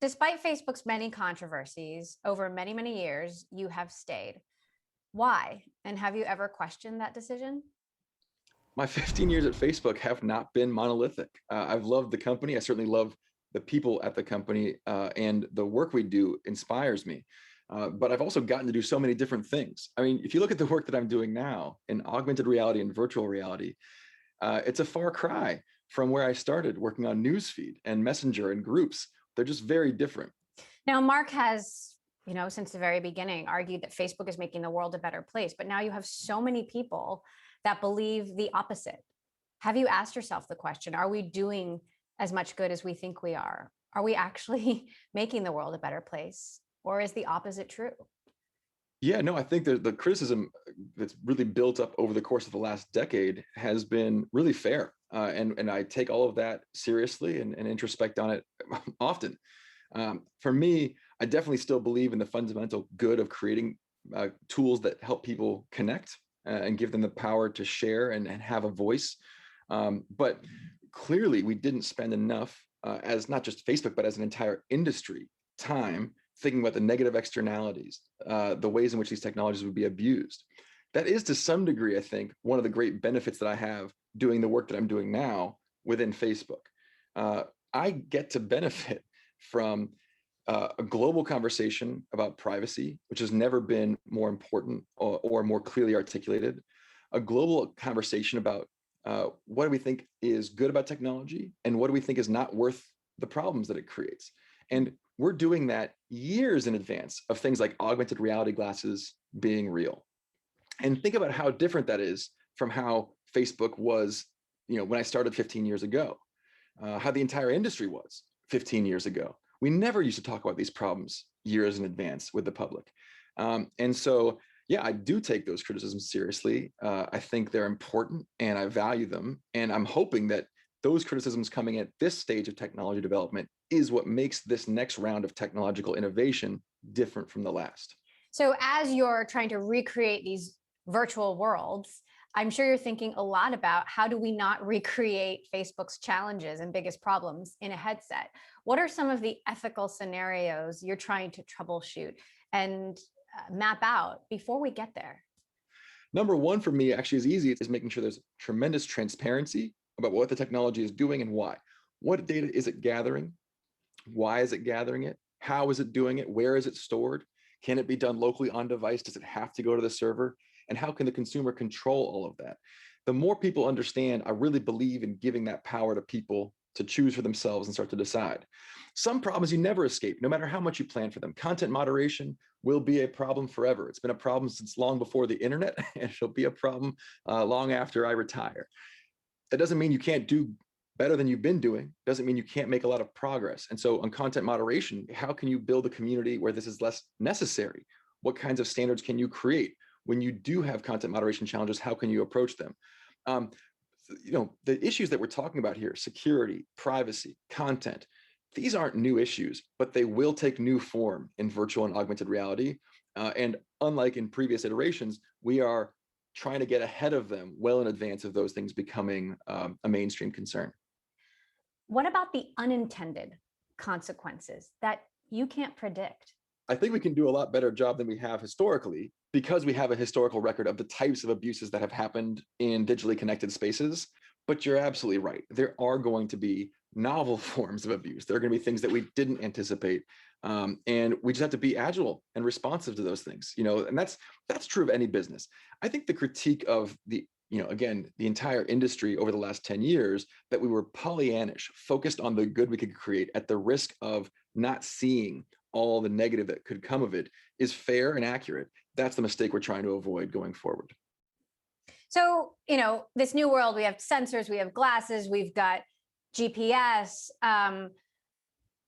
Despite Facebook's many controversies over many, many years, you have stayed. Why? And have you ever questioned that decision? My 15 years at Facebook have not been monolithic. I've loved the company. I certainly love the people at the company, and the work we do inspires me. But I've also gotten to do so many different things. I mean, if you look at the work that I'm doing now in augmented reality and virtual reality, it's a far cry from where I started working on newsfeed and messenger and groups. They're just very different. Now, Mark has, since the very beginning, argued that Facebook is making the world a better place. But now you have so many people that believe the opposite. Have you asked yourself the question, are we doing as much good as we think we are? Are we actually making the world a better place? Or is the opposite true? Yeah, no, I think the criticism that's really built up over the course of the last decade has been really fair. And I take all of that seriously and introspect on it often. For me, I definitely still believe in the fundamental good of creating tools that help people connect and give them the power to share and have a voice. But clearly, we didn't spend enough as not just Facebook, but as an entire industry time thinking about the negative externalities, the ways in which these technologies would be abused. That is, to some degree, I think, one of the great benefits that I have doing the work that I'm doing now within Facebook. I get to benefit from a global conversation about privacy, which has never been more important or more clearly articulated, a global conversation about what do we think is good about technology and what do we think is not worth the problems that it creates. And we're doing that years in advance of things like augmented reality glasses being real. And think about how different that is from how Facebook was, when I started 15 years ago, how the entire industry was 15 years ago. We never used to talk about these problems years in advance with the public. And so, yeah, I do take those criticisms seriously. I think they're important and I value them. And I'm hoping that those criticisms coming at this stage of technology development is what makes this next round of technological innovation different from the last. So as you're trying to recreate these virtual worlds, I'm sure you're thinking a lot about how do we not recreate Facebook's challenges and biggest problems in a headset? What are some of the ethical scenarios you're trying to troubleshoot and map out before we get there? Number one for me actually is easy. It's making sure there's tremendous transparency about what the technology is doing and why. What data is it gathering? Why is it gathering it? How is it doing it? Where is it stored? Can it be done locally on device? Does it have to go to the server? And how can the consumer control all of that? The more people understand, I really believe in giving that power to people to choose for themselves and start to decide. Some problems you never escape, no matter how much you plan for them. Content moderation will be a problem forever. It's been a problem since long before the internet, and it'll be a problem long after I retire. That doesn't mean you can't do better than you've been doing. Doesn't mean you can't make a lot of progress. And so on content moderation, how can you build a community where this is less necessary? What kinds of standards can you create? When you do have content moderation challenges, how can you approach them? The issues that we're talking about here, security, privacy, content, these aren't new issues, but they will take new form in virtual and augmented reality. And unlike in previous iterations, we are trying to get ahead of them well in advance of those things becoming a mainstream concern. What about the unintended consequences that you can't predict? I think we can do a lot better job than we have historically because we have a historical record of the types of abuses that have happened in digitally connected spaces. But you're absolutely right. There are going to be novel forms of abuse. There are going to be things that we didn't anticipate. And we just have to be agile and responsive to those things, and that's true of any business. I think the critique of the entire industry over the last 10 years that we were Pollyannish, focused on the good we could create at the risk of not seeing all the negative that could come of it is fair and accurate. That's the mistake we're trying to avoid going forward. So, this new world, we have sensors, we have glasses, we've got GPS.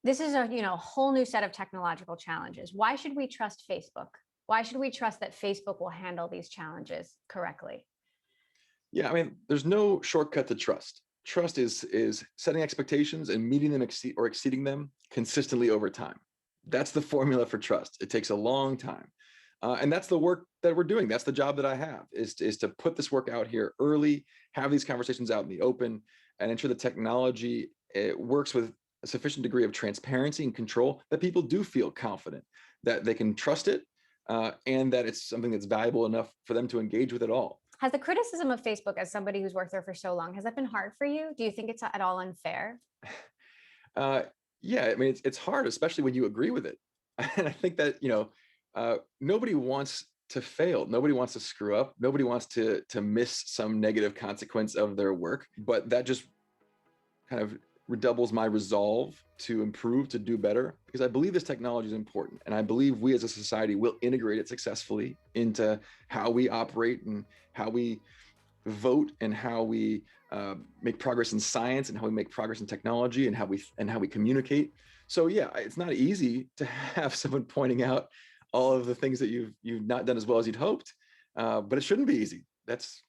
This is a whole new set of technological challenges. Why should we trust Facebook? Why should we trust that Facebook will handle these challenges correctly? Yeah, I mean, there's no shortcut to trust. Trust is setting expectations and meeting them or exceeding them consistently over time. That's the formula for trust. It takes a long time. And that's the work that we're doing. That's the job that I have, is to put this work out here early, have these conversations out in the open, and ensure the technology works with a sufficient degree of transparency and control that people do feel confident that they can trust it, and that it's something that's valuable enough for them to engage with it all. Has the criticism of Facebook, as somebody who's worked there for so long, has that been hard for you? Do you think it's at all unfair? Uh, yeah, I mean, it's hard, especially when you agree with it. And I think that, nobody wants to fail. Nobody wants to screw up. Nobody wants to miss some negative consequence of their work. But that just kind of redoubles my resolve to improve, to do better, because I believe this technology is important. And I believe we as a society will integrate it successfully into how we operate and how we vote and how we make progress in science and how we make progress in technology and how we communicate. So yeah, it's not easy to have someone pointing out all of the things that you've not done as well as you'd hoped, but it shouldn't be easy. That's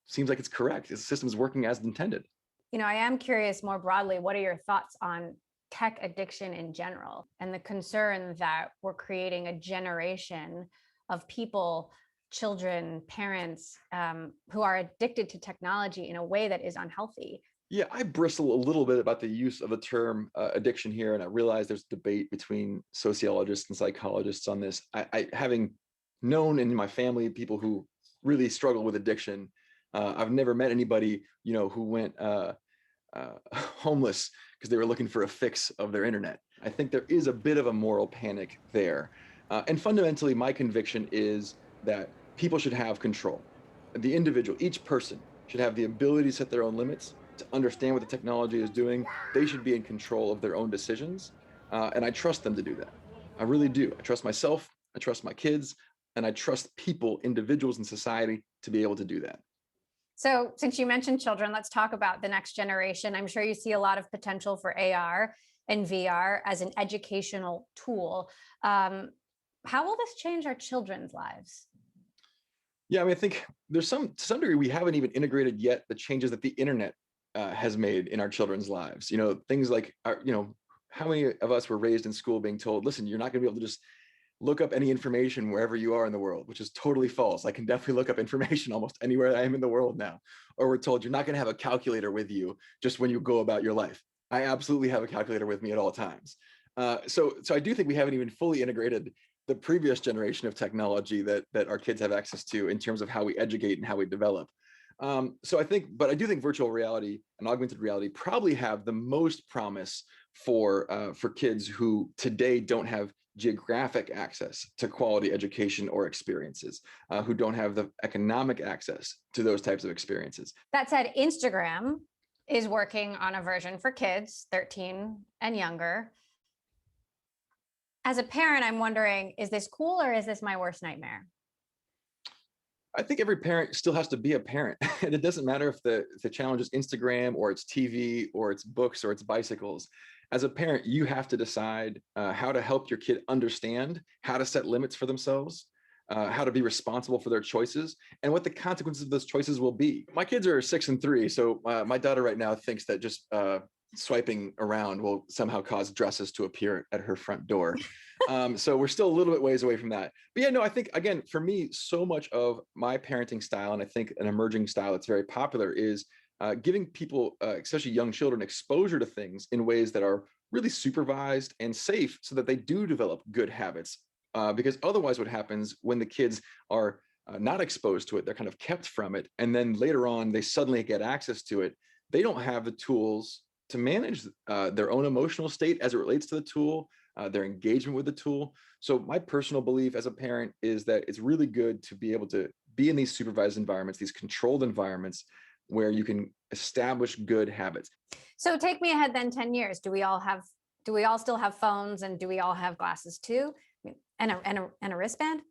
seems like it's correct. The system is working as intended. I am curious more broadly, what are your thoughts on tech addiction in general and the concern that we're creating a generation of people, children, parents, who are addicted to technology in a way that is unhealthy? Yeah, I bristle a little bit about the use of the term addiction here, and I realize there's debate between sociologists and psychologists on this. I having known in my family people who really struggle with addiction, I've never met anybody who went homeless because they were looking for a fix of their internet. I think there is a bit of a moral panic there, and fundamentally, my conviction is that people should have control. The individual, each person, should have the ability to set their own limits, to understand what the technology is doing. They should be in control of their own decisions. And I trust them to do that. I really do. I trust myself, I trust my kids, and I trust people, individuals in society to be able to do that. So, since you mentioned children, let's talk about the next generation. I'm sure you see a lot of potential for AR and VR as an educational tool. How will this change our children's lives? Yeah, I mean, I think there's to some degree, we haven't even integrated yet the changes that the internet has made in our children's lives. Things like, how many of us were raised in school being told, listen, you're not going to be able to just look up any information wherever you are in the world, which is totally false. I can definitely look up information almost anywhere I am in the world now. Or we're told you're not going to have a calculator with you just when you go about your life. I absolutely have a calculator with me at all times. So I do think we haven't even fully integrated the previous generation of technology that our kids have access to in terms of how we educate and how we develop. But I do think virtual reality and augmented reality probably have the most promise for kids who today don't have geographic access to quality education or experiences, who don't have the economic access to those types of experiences. That said, Instagram is working on a version for kids 13 and younger. As a parent, I'm wondering, is this cool or is this my worst nightmare? I think every parent still has to be a parent. And it doesn't matter if the challenge is Instagram or it's TV or it's books or it's bicycles. As a parent, you have to decide how to help your kid understand how to set limits for themselves, how to be responsible for their choices, and what the consequences of those choices will be. My kids are 6 and 3, so my daughter right now thinks that just swiping around will somehow cause dresses to appear at her front door. So we're still a little bit ways away from that. But yeah, no, I think, again, for me, so much of my parenting style, and I think an emerging style that's very popular, is giving people, especially young children, exposure to things in ways that are really supervised and safe so that they do develop good habits. Because otherwise what happens when the kids are not exposed to it, they're kind of kept from it. And then later on, they suddenly get access to it. They don't have the tools to manage their own emotional state as it relates to the tool, their engagement with the tool. So my personal belief as a parent is that it's really good to be able to be in these supervised environments, these controlled environments where you can establish good habits. So take me ahead then 10 years. Do we all still have phones, and do we all have glasses too? And a wristband?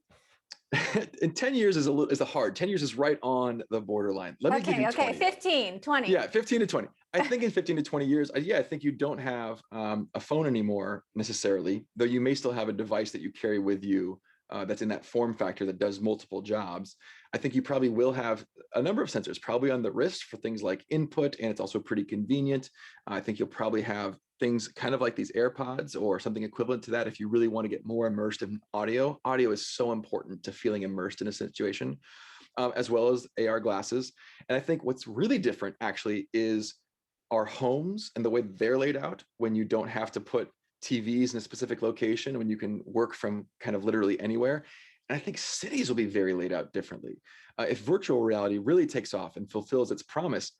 In 10 years is a hard. 10 years is right on the borderline. Let me give you 20. 15, 20. Yeah, 15 to 20. I think in 15 to 20 years, I think you don't have a phone anymore necessarily, though you may still have a device that you carry with you that's in that form factor that does multiple jobs. I think you probably will have a number of sensors, probably on the wrist for things like input, and it's also pretty convenient. I think you'll probably have things kind of like these AirPods or something equivalent to that if you really want to get more immersed in audio. Audio is so important to feeling immersed in a situation, as well as AR glasses. And I think what's really different actually is our homes and the way they're laid out, when you don't have to put TVs in a specific location, when you can work from kind of literally anywhere. And I think cities will be very laid out differently. If virtual reality really takes off and fulfills its promise,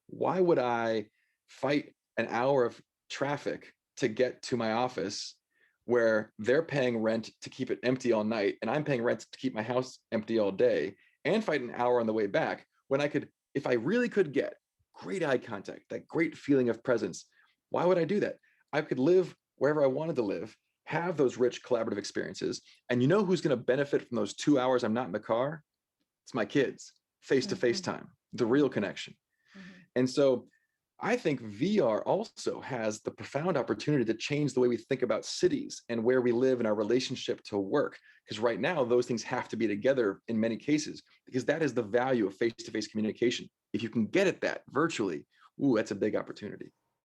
why would I fight an hour of traffic to get to my office where they're paying rent to keep it empty all night and I'm paying rent to keep my house empty all day, and fight an hour on the way back when I could, if I really could get great eye contact, that great feeling of presence, why would I do that? I could live wherever I wanted to live, have those rich collaborative experiences. And you know who's going to benefit from those 2 hours I'm not in the car? It's my kids, face to face time, the real connection. And so I think VR also has the profound opportunity to change the way we think about cities and where we live and our relationship to work. Because right now, those things have to be together in many cases, because that is the value of face-to-face communication. If you can get at that virtually, ooh, that's a big opportunity.